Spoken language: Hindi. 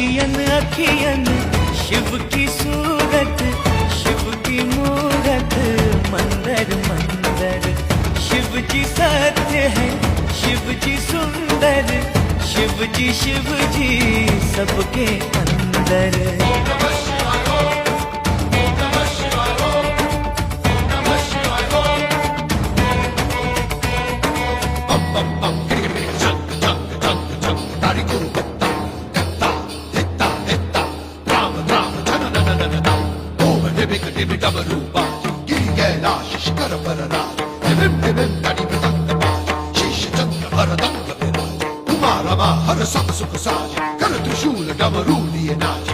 अखियन अखियन शिव की सूरत, शिव की मूरत, मंदिर मंदिर। शिव जी सत्य है, शिव जी सुंदर, शिव जी सबके अंदर। हर सब सुख साज कर त्रिशूल डमरू लिए नाच।